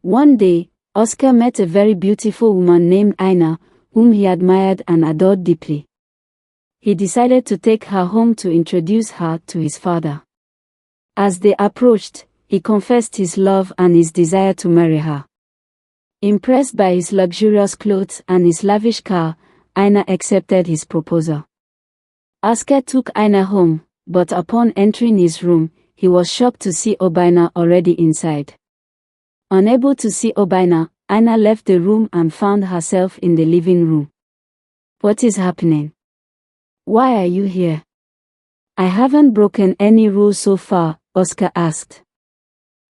One day, Oscar met a very beautiful woman named Ina, whom he admired and adored deeply. He decided to take her home to introduce her to his father. As they approached, he confessed his love and his desire to marry her. Impressed by his luxurious clothes and his lavish car, Ina accepted his proposal. Oscar took Ina home, but upon entering his room, he was shocked to see Obina already inside. Unable to see Obina, Ina left the room and found herself in the living room. "What is happening? Why are you here?" "I haven't broken any rules so far," Oscar asked.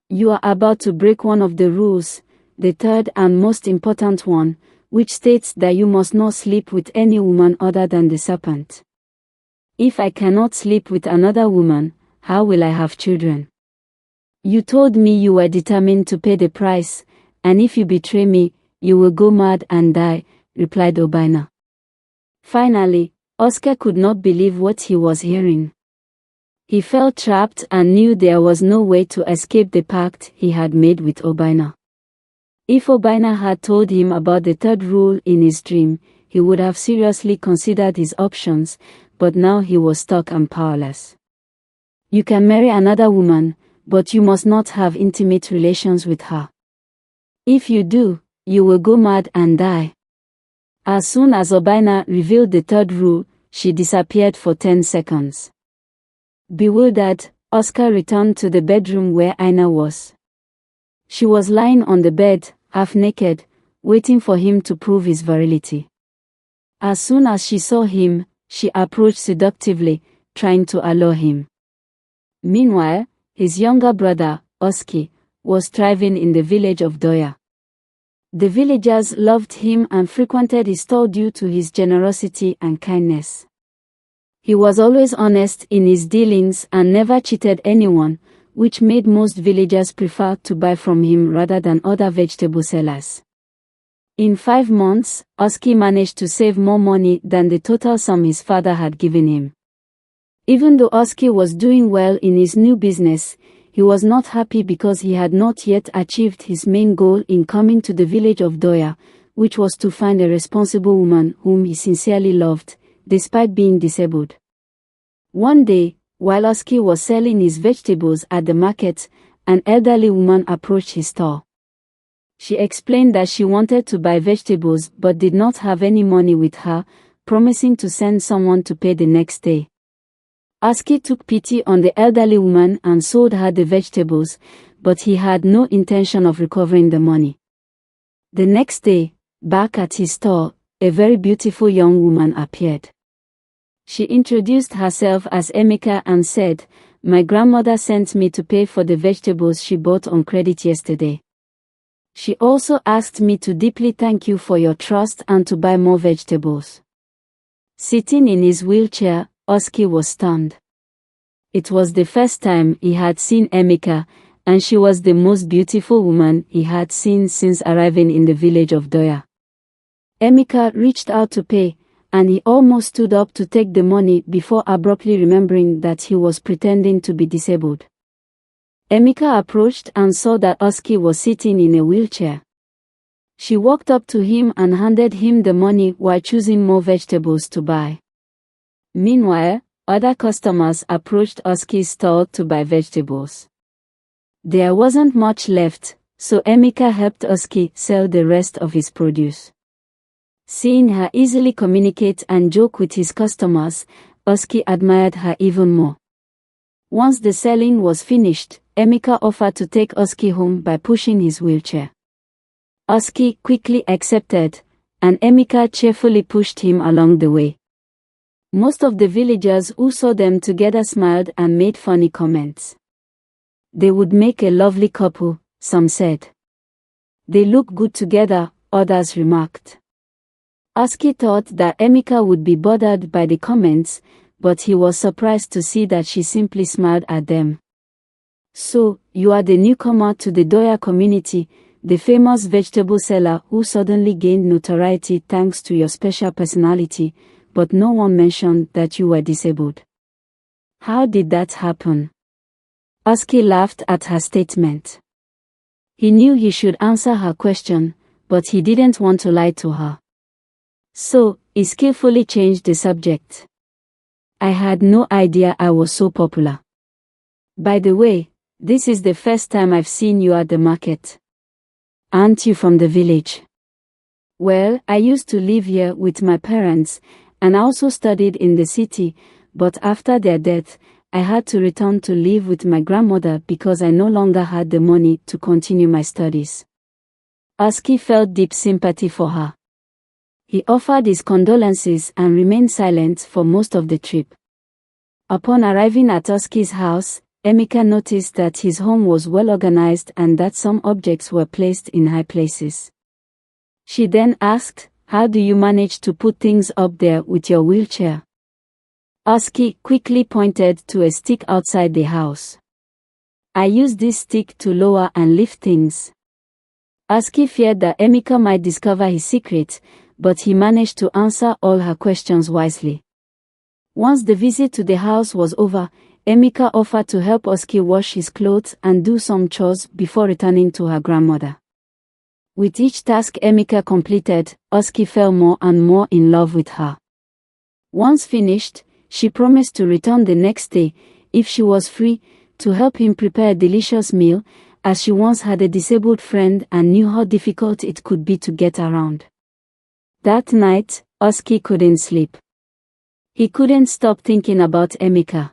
"You are about to break one of the rules, the third and most important one, which states that you must not sleep with any woman other than the serpent. If I cannot sleep with another woman, how will I have children? You told me you were determined to pay the price, and if you betray me, you will go mad and die," replied Obina. Finally, Oscar could not believe what he was hearing. He felt trapped and knew there was no way to escape the pact he had made with Obina. If Obina had told him about the third rule in his dream, he would have seriously considered his options, but now he was stuck and powerless. "You can marry another woman, but you must not have intimate relations with her. If you do, you will go mad and die." As soon as Obina revealed the third rule, she disappeared for 10 seconds. Bewildered, Oscar returned to the bedroom where Ina was. She was lying on the bed, half naked, waiting for him to prove his virility. As soon as she saw him, she approached seductively, trying to allure him. Meanwhile, his younger brother, Oski, was thriving in the village of Doya. The villagers loved him and frequented his store due to his generosity and kindness. He was always honest in his dealings and never cheated anyone, which made most villagers prefer to buy from him rather than other vegetable sellers. In 5 months, Oski managed to save more money than the total sum his father had given him. Even though Oski was doing well in his new business, he was not happy because he had not yet achieved his main goal in coming to the village of Doya, which was to find a responsible woman whom he sincerely loved, despite being disabled. One day, while Oski was selling his vegetables at the market, an elderly woman approached his store. She explained that she wanted to buy vegetables but did not have any money with her, promising to send someone to pay the next day. Oski took pity on the elderly woman and sold her the vegetables, but he had no intention of recovering the money. The next day, back at his store, a very beautiful young woman appeared. She introduced herself as Emeka and said, "My grandmother sent me to pay for the vegetables she bought on credit yesterday. She also asked me to deeply thank you for your trust and to buy more vegetables." Sitting in his wheelchair, Oski was stunned. It was the first time he had seen Emeka, and she was the most beautiful woman he had seen since arriving in the village of Doya. Emeka reached out to pay, and he almost stood up to take the money before abruptly remembering that he was pretending to be disabled. Emeka approached and saw that Oski was sitting in a wheelchair. She walked up to him and handed him the money while choosing more vegetables to buy. Meanwhile, other customers approached Oski's stall to buy vegetables. There wasn't much left, so Emeka helped Oski sell the rest of his produce. Seeing her easily communicate and joke with his customers, Oski admired her even more. Once the selling was finished, Emeka offered to take Oski home by pushing his wheelchair. Oski quickly accepted, and Emeka cheerfully pushed him along the way. Most of the villagers who saw them together smiled and made funny comments. They would make a lovely couple, some said. They look good together, others remarked. Oski thought that Emeka would be bothered by the comments, but he was surprised to see that she simply smiled at them. "So, you are the newcomer to the Doya community, the famous vegetable seller who suddenly gained notoriety thanks to your special personality, but no one mentioned that you were disabled. How did that happen?" Oski laughed at her statement. He knew he should answer her question, but he didn't want to lie to her. So, he skillfully changed the subject. I had no idea I was so popular. By the way, this is the first time I've seen you at the market. Aren't you from the village? Well, I used to live here with my parents, and I also studied in the city, but after their death, I had to return to live with my grandmother because I no longer had the money to continue my studies. Oski felt deep sympathy for her. He offered his condolences and remained silent for most of the trip. Upon arriving at Oski's house, Emika noticed that his home was well organized and that some objects were placed in high places. She then asked, "How do you manage to put things up there with your wheelchair?" Oski quickly pointed to a stick outside the house. "I use this stick to lower and lift things." Oski feared that Emika might discover his secret, but he managed to answer all her questions wisely. Once the visit to the house was over, Emika offered to help Oski wash his clothes and do some chores before returning to her grandmother. With each task Emika completed, Oski fell more and more in love with her. Once finished, she promised to return the next day, if she was free, to help him prepare a delicious meal, as she once had a disabled friend and knew how difficult it could be to get around. That night, Oski couldn't sleep. He couldn't stop thinking about Emika.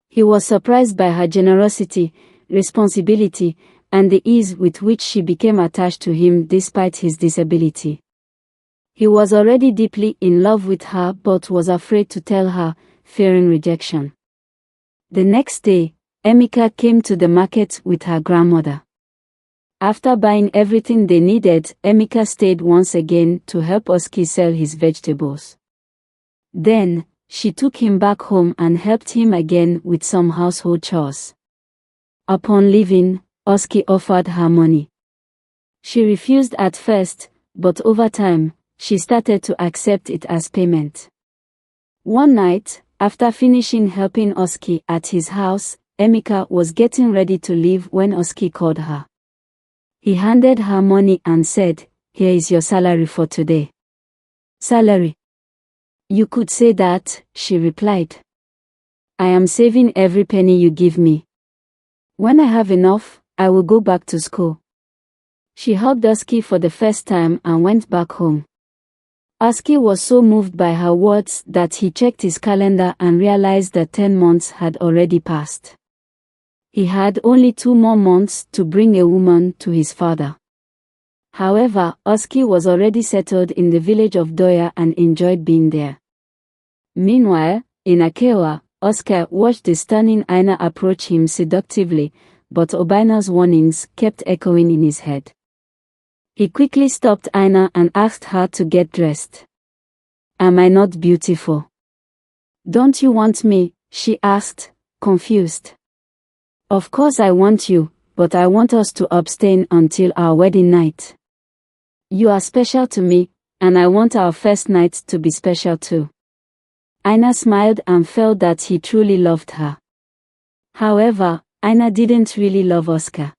He was surprised by her generosity, responsibility, and the ease with which she became attached to him despite his disability. He was already deeply in love with her but was afraid to tell her, fearing rejection. The next day, Emika came to the market with her grandmother. After buying everything they needed, Emika stayed once again to help Oski sell his vegetables. Then, she took him back home and helped him again with some household chores. Upon leaving, Oski offered her money. She refused at first, but over time, she started to accept it as payment. One night, after finishing helping Oski at his house, Emika was getting ready to leave when Oski called her. He handed her money and said, "Here is your salary for today." "Salary? You could say that," she replied. "I am saving every penny you give me. When I have enough, I will go back to school." She hugged Oski for the first time and went back home. Oski was so moved by her words that he checked his calendar and realized that 10 months had already passed. He had only 2 more months to bring a woman to his father. However, Oski was already settled in the village of Doya and enjoyed being there. Meanwhile, in Akewa, Oscar watched the stunning Aina approach him seductively, but Obaina's warnings kept echoing in his head. He quickly stopped Aina and asked her to get dressed. "Am I not beautiful? Don't you want me?" she asked, confused. "Of course I want you, but I want us to abstain until our wedding night. You are special to me, and I want our first night to be special too." Aina smiled and felt that he truly loved her. However, Aina didn't really love Oscar.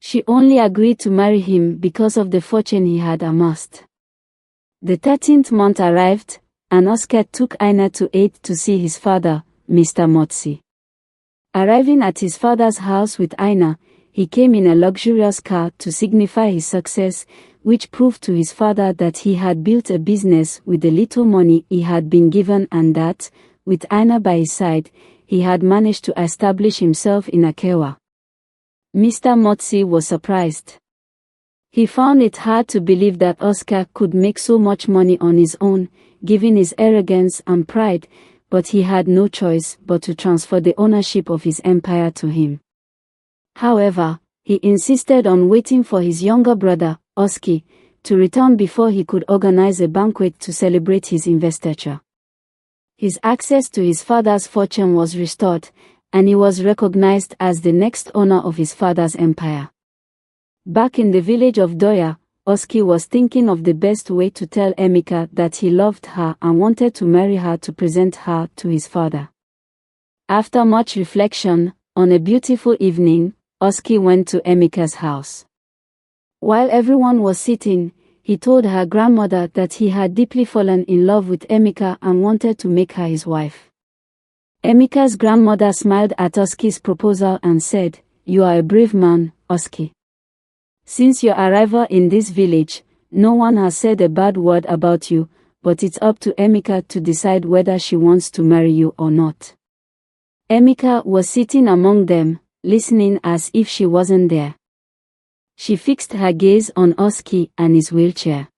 She only agreed to marry him because of the fortune he had amassed. The 13th month arrived, and Oscar took Aina to Aid to see his father, Mr. Motsi. Arriving at his father's house with Aina, he came in a luxurious car to signify his success, which proved to his father that he had built a business with the little money he had been given and that, with Aina by his side, he had managed to establish himself in Akewa. Mr. Motsi was surprised. He found it hard to believe that Oscar could make so much money on his own, given his arrogance and pride, but he had no choice but to transfer the ownership of his empire to him. However, he insisted on waiting for his younger brother, Oski, to return before he could organize a banquet to celebrate his investiture. His access to his father's fortune was restored, and he was recognized as the next owner of his father's empire. Back in the village of Doya, Oski was thinking of the best way to tell Emika that he loved her and wanted to marry her to present her to his father. After much reflection, on a beautiful evening, Oski went to Emika's house. While everyone was sitting, he told her grandmother that he had deeply fallen in love with Emika and wanted to make her his wife. Emika's grandmother smiled at Oski's proposal and said, "You are a brave man, Oski. Since your arrival in this village, no one has said a bad word about you, but it's up to Emika to decide whether she wants to marry you or not." Emika was sitting among them, listening as if she wasn't there. She fixed her gaze on Oski and his wheelchair.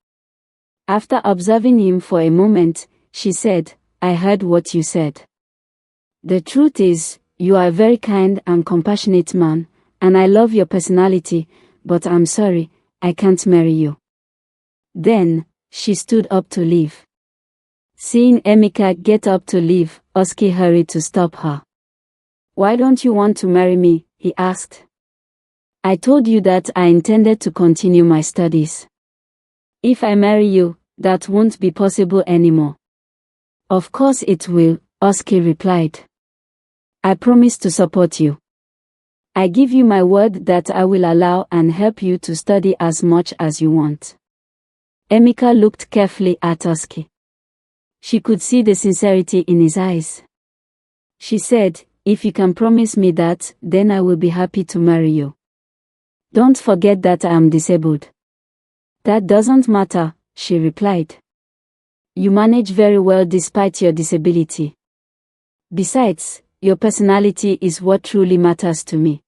After observing him for a moment, she said, "I heard what you said. The truth is, you are a very kind and compassionate man, and I love your personality, but I'm sorry, I can't marry you." Then, she stood up to leave. Seeing Emika get up to leave, Oski hurried to stop her. "Why don't you want to marry me?" he asked. "I told you that I intended to continue my studies. If I marry you, that won't be possible anymore." "Of course it will," Oski replied. "I promise to support you. I give you my word that I will allow and help you to study as much as you want." Emika looked carefully at Oski. She could see the sincerity in his eyes. She said, "If you can promise me that, then I will be happy to marry you. Don't forget that I am disabled." "That doesn't matter," she replied. "You manage very well despite your disability. Besides, your personality is what truly matters to me."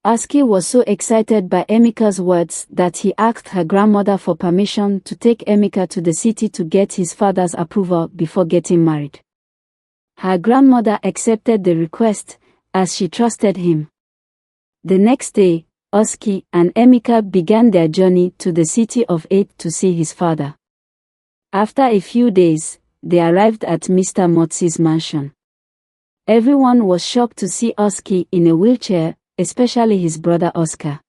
Oski was so excited by Emika's words that he asked her grandmother for permission to take Emika to the city to get his father's approval before getting married. Her grandmother accepted the request, as she trusted him. The next day, Oski and Emika began their journey to the city of Eight to see his father. After a few days, they arrived at Mr. Motsi's mansion. Everyone was shocked to see Oski in a wheelchair, especially his brother Oscar.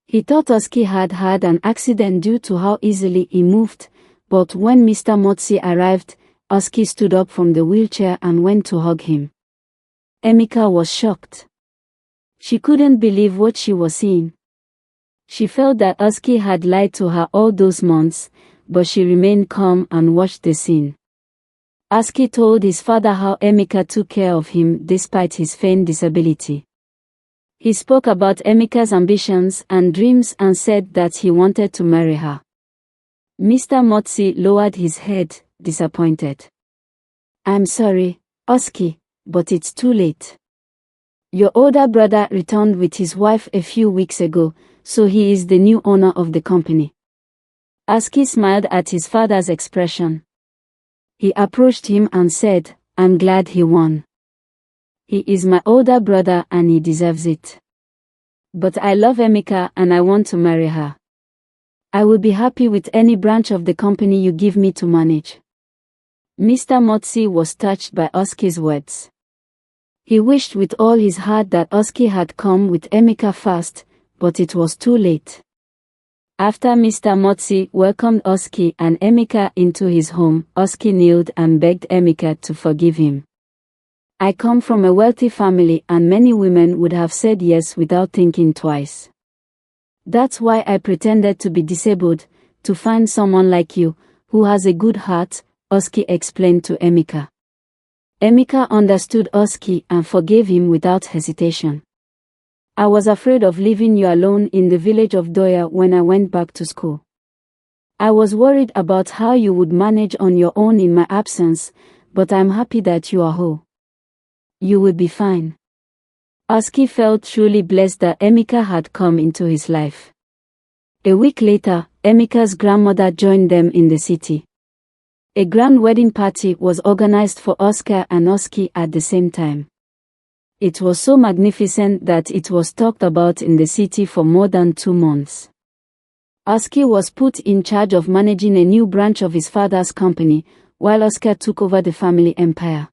He thought Oski had had an accident due to how easily he moved, but when Mr. Motsi arrived, Oski stood up from the wheelchair and went to hug him. Emika was shocked. She couldn't believe what she was seeing. She felt that Oski had lied to her all those months, but she remained calm and watched the scene. Oski told his father how Emika took care of him despite his feigned disability. He spoke about Emika's ambitions and dreams and said that he wanted to marry her. Mr. Motsi lowered his head, disappointed. "I'm sorry, Oski, but it's too late. Your older brother returned with his wife a few weeks ago, so he is the new owner of the company." Oski smiled at his father's expression. He approached him and said, "I'm glad he won. He is my older brother and he deserves it. But I love Emika and I want to marry her. I will be happy with any branch of the company you give me to manage." Mr. Motsi was touched by Oski's words. He wished with all his heart that Oski had come with Emika fast, but it was too late. After Mr. Motsi welcomed Oski and Emika into his home, Oski kneeled and begged Emika to forgive him. "I come from a wealthy family and many women would have said yes without thinking twice. That's why I pretended to be disabled, to find someone like you, who has a good heart," Oski explained to Emika. Emika understood Oski and forgave him without hesitation. "I was afraid of leaving you alone in the village of Doya when I went back to school. I was worried about how you would manage on your own in my absence, but I'm happy that you are whole. You will be fine." Oski felt truly blessed that Emika had come into his life. A week later, Emika's grandmother joined them in the city. A grand wedding party was organized for Oscar and Oski at the same time. It was so magnificent that it was talked about in the city for more than 2 months. Oski was put in charge of managing a new branch of his father's company, while Oscar took over the family empire.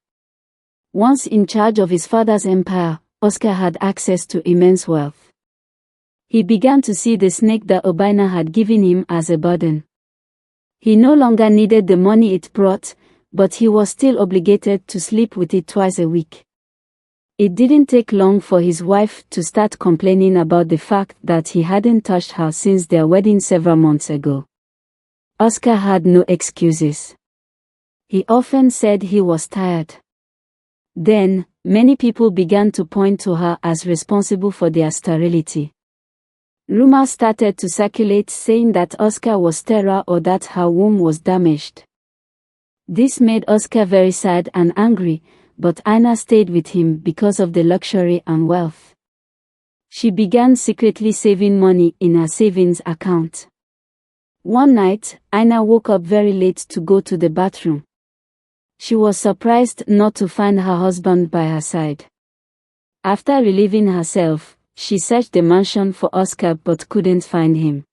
Once in charge of his father's empire, Oscar had access to immense wealth. He began to see the snake that Obina had given him as a burden. He no longer needed the money it brought, but he was still obligated to sleep with it twice a week. It didn't take long for his wife to start complaining about the fact that he hadn't touched her since their wedding several months ago. Oscar had no excuses. He often said he was tired. Then, many people began to point to her as responsible for their sterility. Rumors started to circulate saying that Oscar was sterile or that her womb was damaged. This made Oscar very sad and angry, but Ina stayed with him because of the luxury and wealth. She began secretly saving money in her savings account. One night, Ina woke up very late to go to the bathroom. She was surprised not to find her husband by her side. After relieving herself, she searched the mansion for Oscar but couldn't find him.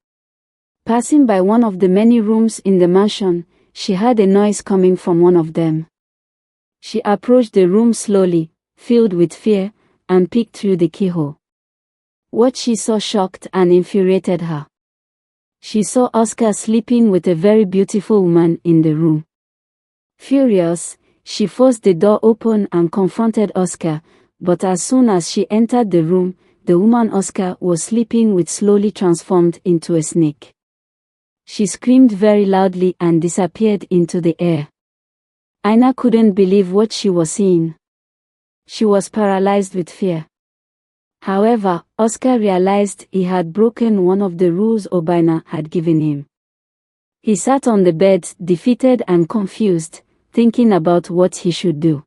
Passing by one of the many rooms in the mansion, she heard a noise coming from one of them. She approached the room slowly, filled with fear, and peeked through the keyhole. What she saw shocked and infuriated her. She saw Oscar sleeping with a very beautiful woman in the room. Furious, she forced the door open and confronted Oscar, but as soon as she entered the room, the woman Oscar was sleeping with slowly transformed into a snake. She screamed very loudly and disappeared into the air. Ina couldn't believe what she was seeing. She was paralyzed with fear. However, Oscar realized he had broken one of the rules Obina had given him. He sat on the bed, defeated and confused, thinking about what he should do.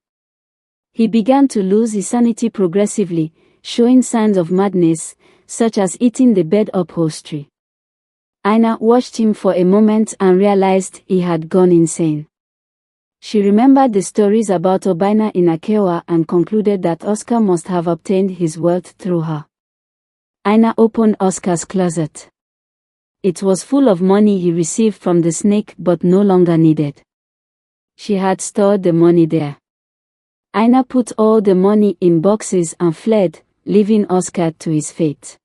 He began to lose his sanity progressively, showing signs of madness, such as eating the bed upholstery. Ina watched him for a moment and realized he had gone insane. She remembered the stories about Obina in Akewa and concluded that Oscar must have obtained his wealth through her. Ina opened Oscar's closet. It was full of money he received from the snake but no longer needed. She had stored the money there. Ina put all the money in boxes and fled, leaving Oscar to his fate.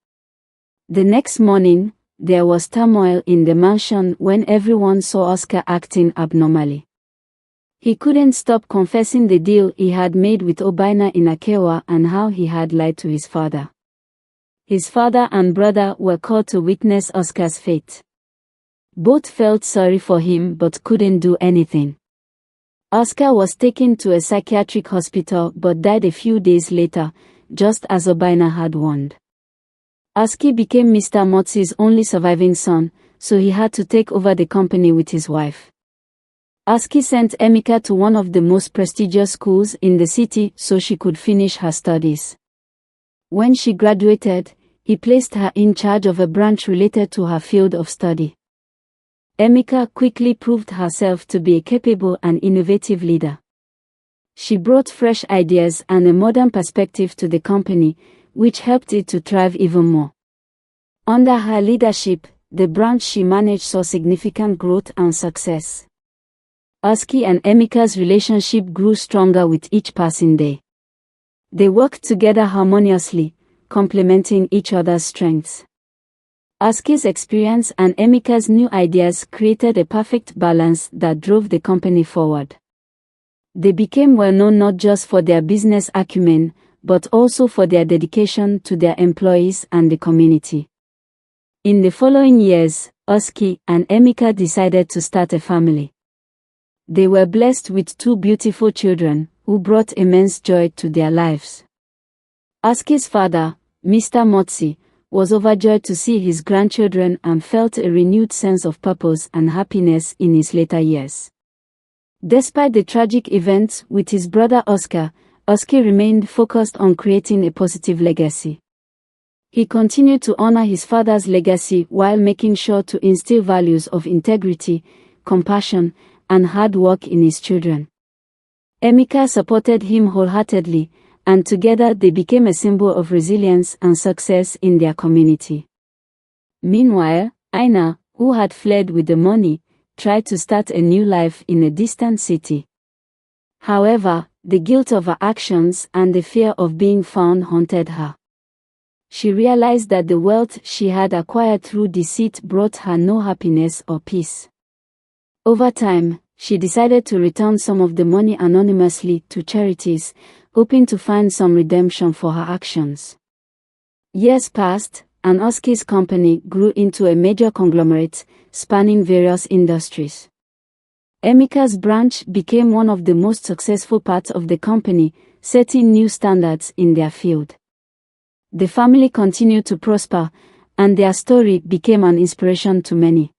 The next morning, there was turmoil in the mansion when everyone saw Oscar acting abnormally. He couldn't stop confessing the deal he had made with Obina in Akewa and how he had lied to his father. His father and brother were called to witness Oscar's fate. Both felt sorry for him but couldn't do anything. Oscar was taken to a psychiatric hospital but died a few days later, just as Obina had warned. Oski became Mr. Motsi's only surviving son, so he had to take over the company with his wife. Oski sent Emika to one of the most prestigious schools in the city so she could finish her studies. When she graduated, he placed her in charge of a branch related to her field of study. Emika quickly proved herself to be a capable and innovative leader. She brought fresh ideas and a modern perspective to the company, which helped it to thrive even more. Under her leadership, the branch she managed saw significant growth and success. Oski and Emika's relationship grew stronger with each passing day. They worked together harmoniously, complementing each other's strengths. Oski's experience and Emika's new ideas created a perfect balance that drove the company forward. They became well known not just for their business acumen, but also for their dedication to their employees and the community. In the following years, Oski and Emika decided to start a family. They were blessed with 2 beautiful children, who brought immense joy to their lives. Oski's father, Mr. Motsi, was overjoyed to see his grandchildren and felt a renewed sense of purpose and happiness in his later years. Despite the tragic events with his brother Oscar, Oski remained focused on creating a positive legacy. He continued to honor his father's legacy while making sure to instill values of integrity, compassion, and hard work in his children. Emika supported him wholeheartedly, and together they became a symbol of resilience and success in their community. Meanwhile, Ina, who had fled with the money, tried to start a new life in a distant city. However, the guilt of her actions and the fear of being found haunted her. She realized that the wealth she had acquired through deceit brought her no happiness or peace. Over time, she decided to return some of the money anonymously to charities, hoping to find some redemption for her actions. Years passed, and Oski's company grew into a major conglomerate, spanning various industries. Emeka's branch became one of the most successful parts of the company, setting new standards in their field. The family continued to prosper, and their story became an inspiration to many.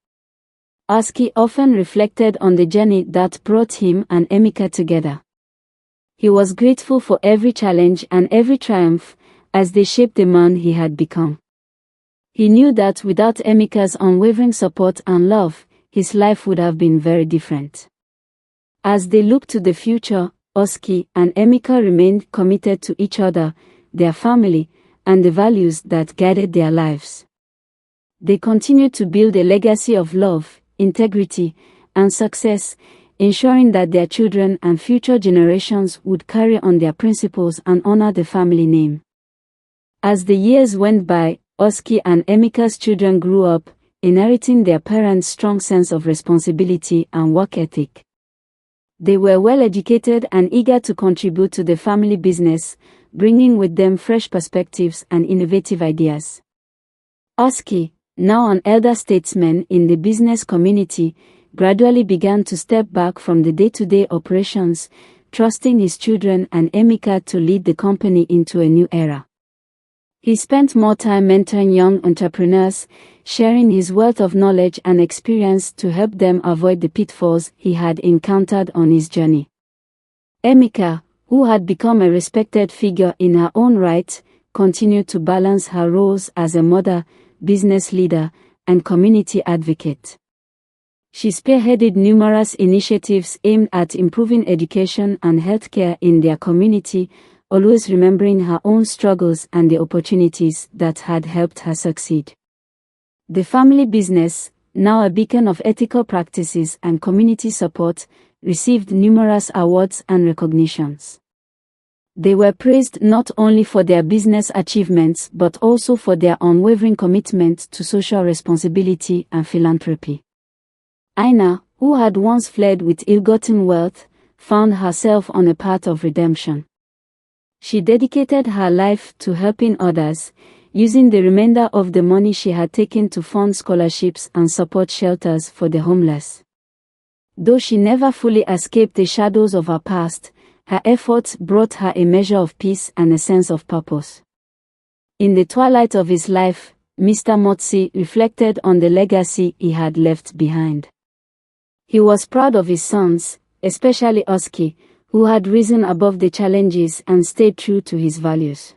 Oski often reflected on the journey that brought him and Emeka together. He was grateful for every challenge and every triumph, as they shaped the man he had become. He knew that without Emeka's unwavering support and love, his life would have been very different. As they looked to the future, Oski and Emeka remained committed to each other, their family, and the values that guided their lives. They continued to build a legacy of love, integrity, and success, ensuring that their children and future generations would carry on their principles and honor the family name. As the years went by, Oski and Emeka's children grew up, inheriting their parents' strong sense of responsibility and work ethic. They were well educated and eager to contribute to the family business, bringing with them fresh perspectives and innovative ideas. Oski, now an elder statesman in the business community, gradually began to step back from the day-to-day operations, trusting his children and Emeka to lead the company into a new era. He spent more time mentoring young entrepreneurs, sharing his wealth of knowledge and experience to help them avoid the pitfalls he had encountered on his journey. Emeka, who had become a respected figure in her own right, continued to balance her roles as a mother, business leader, and community advocate. She spearheaded numerous initiatives aimed at improving education and healthcare in their community, always remembering her own struggles and the opportunities that had helped her succeed. The family business, now a beacon of ethical practices and community support, received numerous awards and recognitions. They were praised not only for their business achievements but also for their unwavering commitment to social responsibility and philanthropy. Aina, who had once fled with ill-gotten wealth, found herself on a path of redemption. She dedicated her life to helping others, using the remainder of the money she had taken to fund scholarships and support shelters for the homeless. Though she never fully escaped the shadows of her past, her efforts brought her a measure of peace and a sense of purpose. In the twilight of his life, Mr. Motsi reflected on the legacy he had left behind. He was proud of his sons, especially Oski, who had risen above the challenges and stayed true to his values.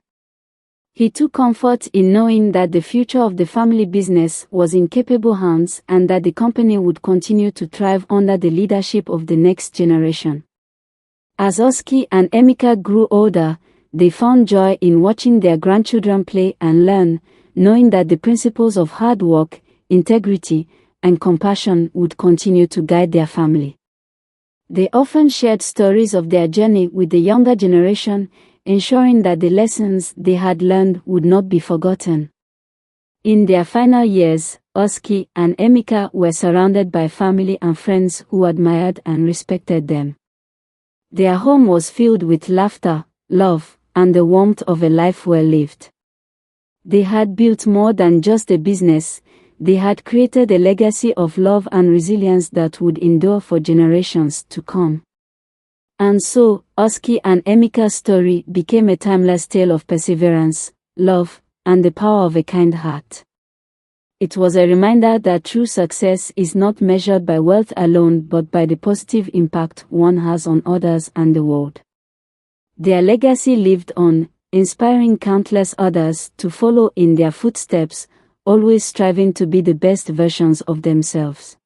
He took comfort in knowing that the future of the family business was in capable hands and that the company would continue to thrive under the leadership of the next generation. As Oski and Emeka grew older, they found joy in watching their grandchildren play and learn, knowing that the principles of hard work, integrity, and compassion would continue to guide their family. They often shared stories of their journey with the younger generation, ensuring that the lessons they had learned would not be forgotten. In their final years, Oski and Emeka were surrounded by family and friends who admired and respected them. Their home was filled with laughter, love, and the warmth of a life well lived. They had built more than just a business. They had created a legacy of love and resilience that would endure for generations to come. And so, Oski and Emeka's story became a timeless tale of perseverance, love, and the power of a kind heart. It was a reminder that true success is not measured by wealth alone but by the positive impact one has on others and the world. Their legacy lived on, inspiring countless others to follow in their footsteps, always striving to be the best versions of themselves.